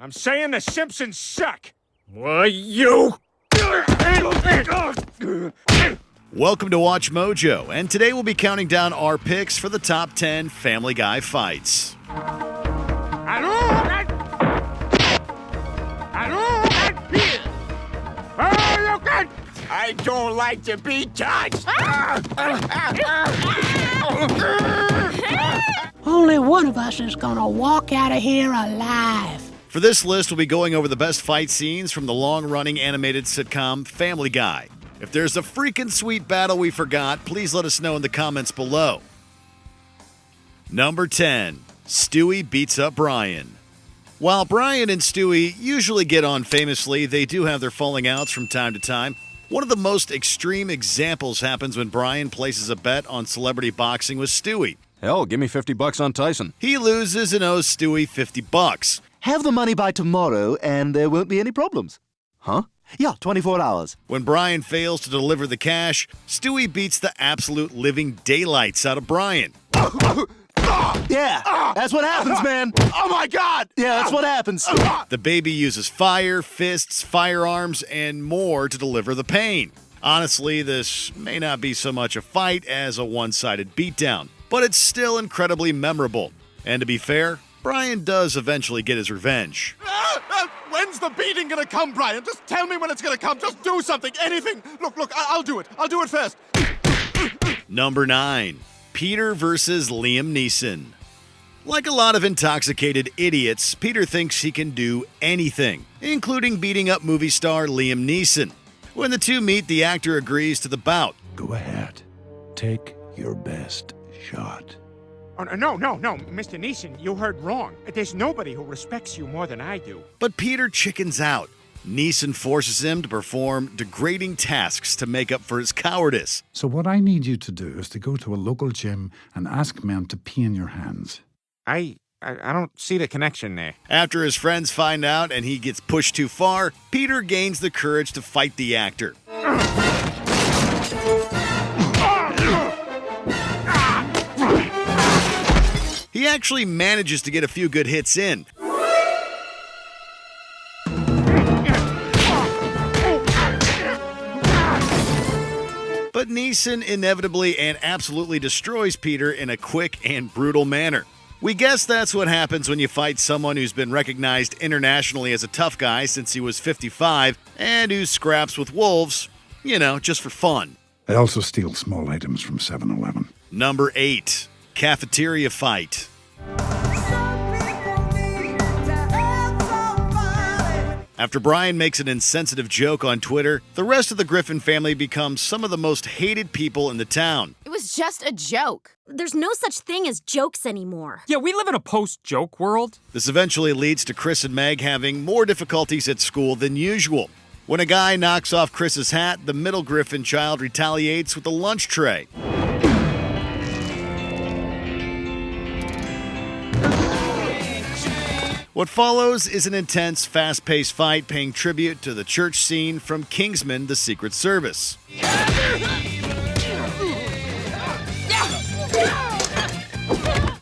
I'm saying the Simpsons suck. Why, you... Welcome to Watch Mojo, and today we'll be counting down our picks for the top 10 Family Guy fights. I don't like to be touched. Only one of us is gonna walk out of here alive. For this list, we'll be going over the best fight scenes from the long-running animated sitcom Family Guy. If there's a freaking sweet battle we forgot, please let us know in the comments below. Number 10, Stewie beats up Brian. While Brian and Stewie usually get on famously, they do have their falling outs from time to time. One of the most extreme examples happens when Brian places a bet on celebrity boxing with Stewie. Hell, give me $50 on Tyson. He loses and owes Stewie $50. Have the money by tomorrow and there won't be any problems. Huh? Yeah, 24 hours. When Brian fails to deliver the cash, Stewie beats the absolute living daylights out of Brian. Yeah, that's what happens, man. Oh my God! Yeah, that's what happens. The baby uses fire, fists, firearms, and more to deliver the pain. Honestly, this may not be so much a fight as a one-sided beatdown, but it's still incredibly memorable. And to be fair, Brian does eventually get his revenge. When's the beating gonna come, Brian? Just tell me when it's gonna come. Just do something, anything. Look, I'll do it. I'll do it first. Number 9, Peter versus Liam Neeson. Like a lot of intoxicated idiots, Peter thinks he can do anything, including beating up movie star Liam Neeson. When the two meet, the actor agrees to the bout. Go ahead. Take your best shot. Oh, no, Mr. Neeson, you heard wrong. There's nobody who respects you more than I do. But Peter chickens out. Neeson forces him to perform degrading tasks to make up for his cowardice. So what I need you to do is to go to a local gym and ask men to pee in your hands. I don't see the connection there. After his friends find out and he gets pushed too far, Peter gains the courage to fight the actor. He actually manages to get a few good hits in. But Neeson inevitably and absolutely destroys Peter in a quick and brutal manner. We guess that's what happens when you fight someone who's been recognized internationally as a tough guy since he was 55 and who scraps with wolves, just for fun. I also steal small items from 7-Eleven. Number 8, Cafeteria Fight. After Brian makes an insensitive joke on Twitter, the rest of the Griffin family becomes some of the most hated people in the town. It was just a joke. There's no such thing as jokes anymore. Yeah, we live in a post-joke world. This eventually leads to Chris and Meg having more difficulties at school than usual. When a guy knocks off Chris's hat, the middle Griffin child retaliates with a lunch tray. What follows is an intense, fast-paced fight paying tribute to the church scene from Kingsman: The Secret Service.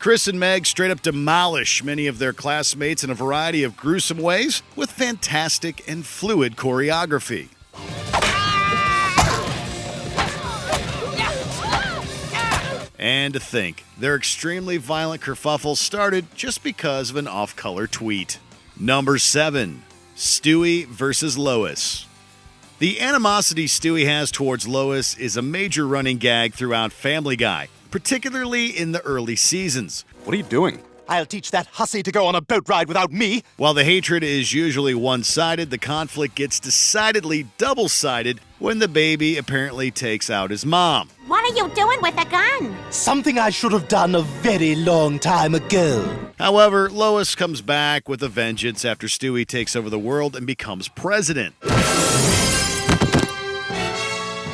Chris and Meg straight up demolish many of their classmates in a variety of gruesome ways with fantastic and fluid choreography. And to think, their extremely violent kerfuffle started just because of an off-color tweet. Number 7, Stewie versus Lois. The animosity Stewie has towards Lois is a major running gag throughout Family Guy, particularly in the early seasons. What are you doing? I'll teach that hussy to go on a boat ride without me. While the hatred is usually one-sided, the conflict gets decidedly double-sided when the baby apparently takes out his mom. What are you doing with a gun? Something I should have done a very long time ago. However, Lois comes back with a vengeance after Stewie takes over the world and becomes president.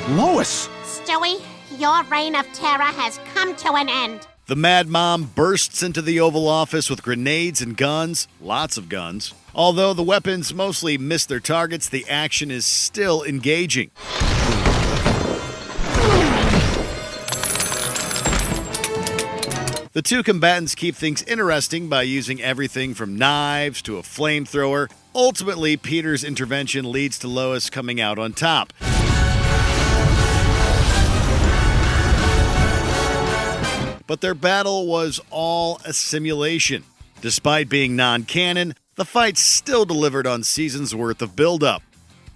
Lois! Stewie, your reign of terror has come to an end. The Mad Mom bursts into the Oval Office with grenades and guns, lots of guns. Although the weapons mostly miss their targets, the action is still engaging. The two combatants keep things interesting by using everything from knives to a flamethrower. Ultimately, Peter's intervention leads to Lois coming out on top. But their battle was all a simulation. Despite being non-canon, the fight still delivered on seasons worth of build-up.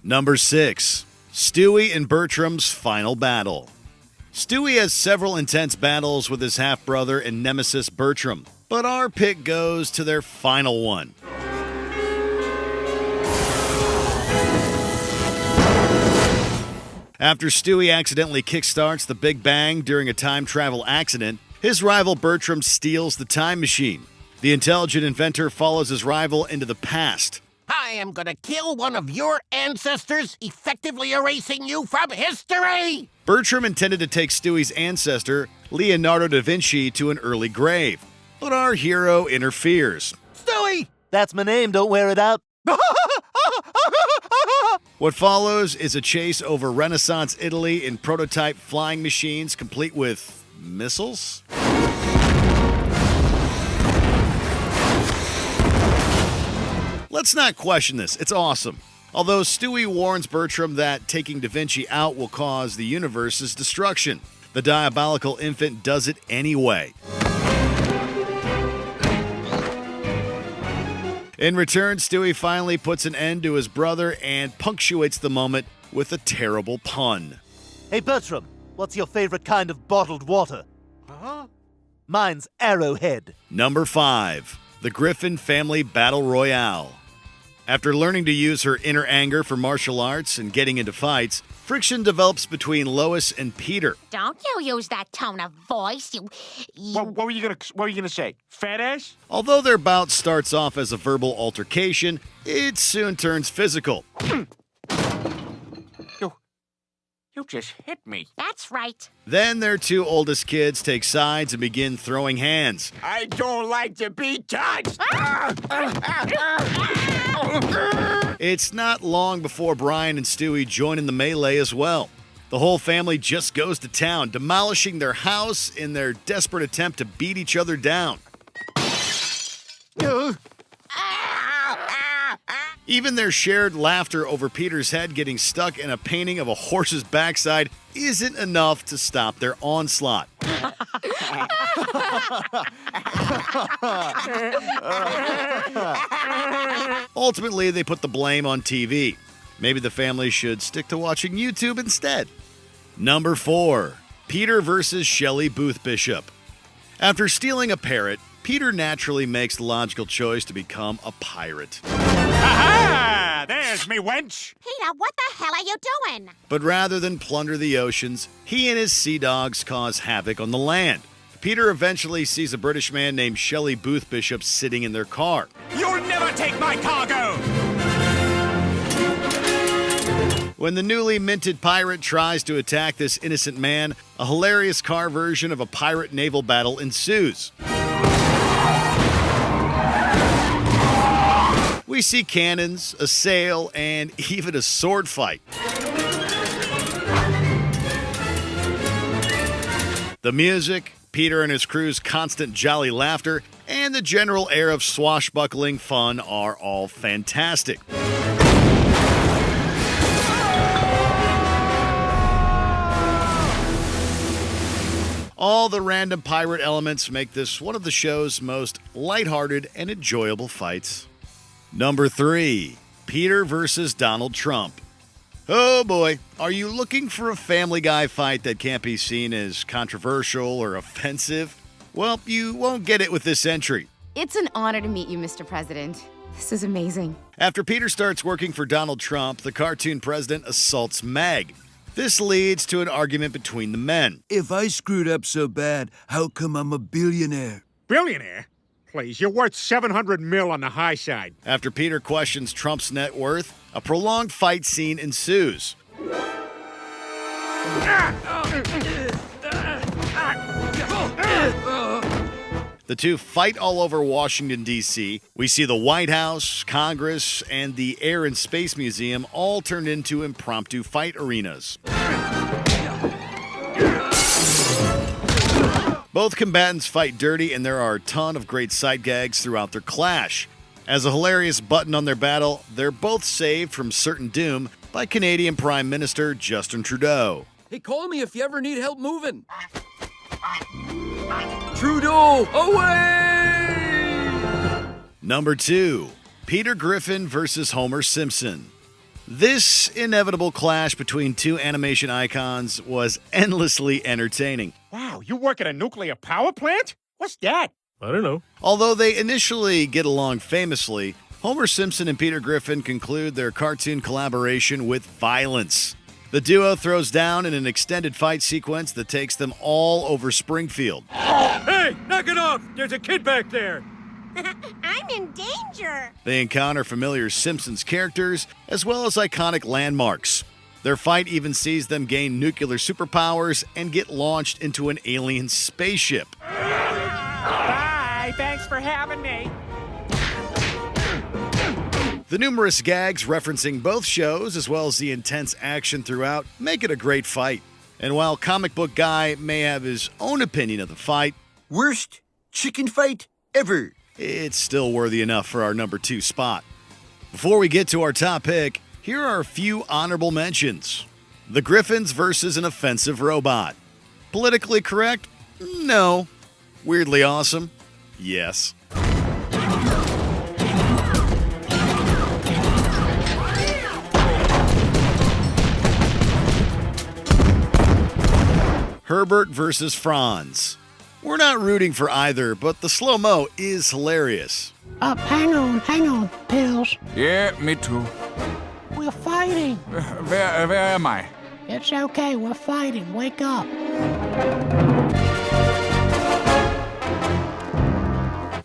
Number 6. Stewie and Bertram's final battle. Stewie has several intense battles with his half-brother and nemesis Bertram, but our pick goes to their final one. After Stewie accidentally kickstarts the Big Bang during a time travel accident, his rival Bertram steals the time machine. The intelligent inventor follows his rival into the past. I am gonna kill one of your ancestors, effectively erasing you from history! Bertram intended to take Stewie's ancestor, Leonardo da Vinci, to an early grave, but our hero interferes. Stewie! That's my name, don't wear it out. What follows is a chase over Renaissance Italy in prototype flying machines complete with missiles? Let's not question this, it's awesome. Although Stewie warns Bertram that taking Da Vinci out will cause the universe's destruction, the diabolical infant does it anyway. In return, Stewie finally puts an end to his brother and punctuates the moment with a terrible pun. Hey, Bertram, what's your favorite kind of bottled water? Huh? Mine's Arrowhead. Number 5. The Griffin Family Battle Royale. After learning to use her inner anger for martial arts and getting into fights, friction develops between Lois and Peter. Don't you use that tone of voice, you... What were you gonna say? Fat ass? Although their bout starts off as a verbal altercation, it soon turns physical. You just hit me. That's right. Then their two oldest kids take sides and begin throwing hands. I don't like to be touched. It's not long before Brian and Stewie join in the melee as well. The whole family just goes to town, demolishing their house in their desperate attempt to beat each other down. Even their shared laughter over Peter's head getting stuck in a painting of a horse's backside isn't enough to stop their onslaught. Ultimately, they put the blame on TV. Maybe the family should stick to watching YouTube instead. Number 4. Peter versus Shelley Boothbishop. After stealing a parrot, Peter naturally makes the logical choice to become a pirate. Aha! There's me wench. Peter, what the hell are you doing? But rather than plunder the oceans, he and his sea dogs cause havoc on the land. Peter eventually sees a British man named Shelley Boothbishop sitting in their car. You'll never take my cargo! When the newly minted pirate tries to attack this innocent man, a hilarious car version of a pirate naval battle ensues. We see cannons, a sail, and even a sword fight. The music, Peter and his crew's constant jolly laughter, and the general air of swashbuckling fun are all fantastic. All the random pirate elements make this one of the show's most lighthearted and enjoyable fights. Number 3. Peter versus Donald Trump. Oh boy, are you looking for a Family Guy fight that can't be seen as controversial or offensive? Well, you won't get it with this entry. It's an honor to meet you, Mr. President. This is amazing. After Peter starts working for Donald Trump, the cartoon president assaults Meg. This leads to an argument between the men. If I screwed up so bad, how come I'm a billionaire? Billionaire? Please, you're worth $700 million on the high side. After Peter questions Trump's net worth, a prolonged fight scene ensues. The two fight all over Washington, D.C. We see the White House, Congress, and the Air and Space Museum all turned into impromptu fight arenas. Both combatants fight dirty, and there are a ton of great sight gags throughout their clash. As a hilarious button on their battle, they're both saved from certain doom by Canadian Prime Minister Justin Trudeau. Hey, call me if you ever need help moving. Trudeau, away! Number 2, Peter Griffin versus Homer Simpson. This inevitable clash between two animation icons was endlessly entertaining. Wow, you work at a nuclear power plant? What's that? I don't know. Although they initially get along famously, Homer Simpson and Peter Griffin conclude their cartoon collaboration with violence. The duo throws down in an extended fight sequence that takes them all over Springfield. Hey, knock it off! There's a kid back there! I'm in danger. They encounter familiar Simpsons characters, as well as iconic landmarks. Their fight even sees them gain nuclear superpowers and get launched into an alien spaceship. Bye, thanks for having me. The numerous gags referencing both shows, as well as the intense action throughout, make it a great fight. And while Comic Book Guy may have his own opinion of the fight, Worst chicken fight ever. it's still worthy enough for our number 2 spot. Before we get to our top pick, here are a few honorable mentions. The Griffins versus an offensive robot. Politically correct? No. Weirdly awesome? Yes. Herbert versus Franz. We're not rooting for either, but the slow-mo is hilarious. Hang on, Pills. Yeah, me too. We're fighting. Where am I? It's okay, we're fighting. Wake up.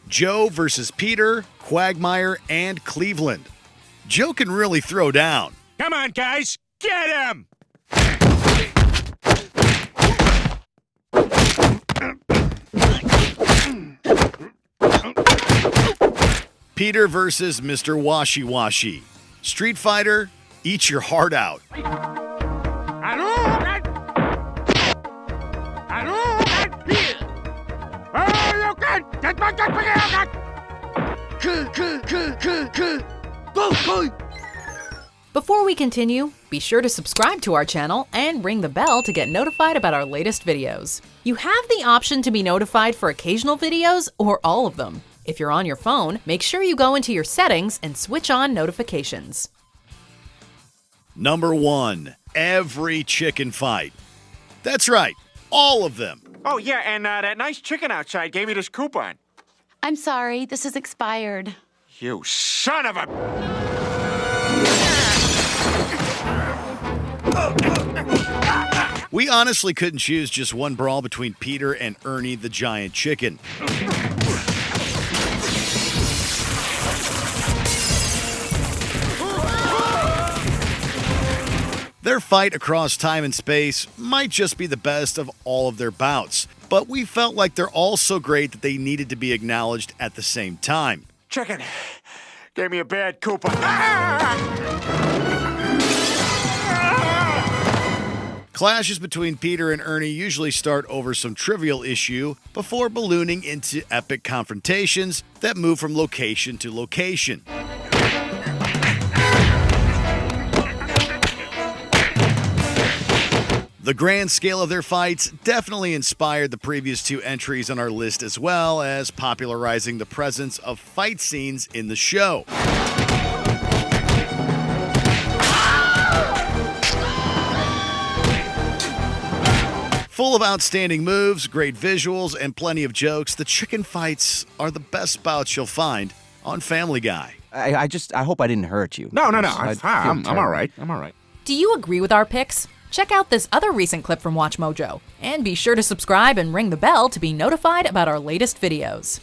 Joe versus Peter, Quagmire, and Cleveland. Joe can really throw down. Come on, guys, get him! Peter versus Mr. Washy Washy. Street Fighter, eat your heart out. Before we continue, be sure to subscribe to our channel and ring the bell to get notified about our latest videos. You have the option to be notified for occasional videos or all of them. If you're on your phone, make sure you go into your settings and switch on notifications. Number 1, every chicken fight. That's right, all of them. Oh, yeah, and that nice chicken outside gave me this coupon. I'm sorry, this is expired. You son of a... We honestly couldn't choose just one brawl between Peter and Ernie the Giant Chicken. Their fight across time and space might just be the best of all of their bouts, but we felt like they're all so great that they needed to be acknowledged at the same time. Chicken gave me a bad coupon. Clashes between Peter and Ernie usually start over some trivial issue before ballooning into epic confrontations that move from location to location. The grand scale of their fights definitely inspired the previous 2 entries on our list, as well as popularizing the presence of fight scenes in the show. Full of outstanding moves, great visuals, and plenty of jokes, the chicken fights are the best bouts you'll find on Family Guy. I hope I didn't hurt you. No, I'm all right. I'm all right. Do you agree with our picks? Check out this other recent clip from WatchMojo, and be sure to subscribe and ring the bell to be notified about our latest videos.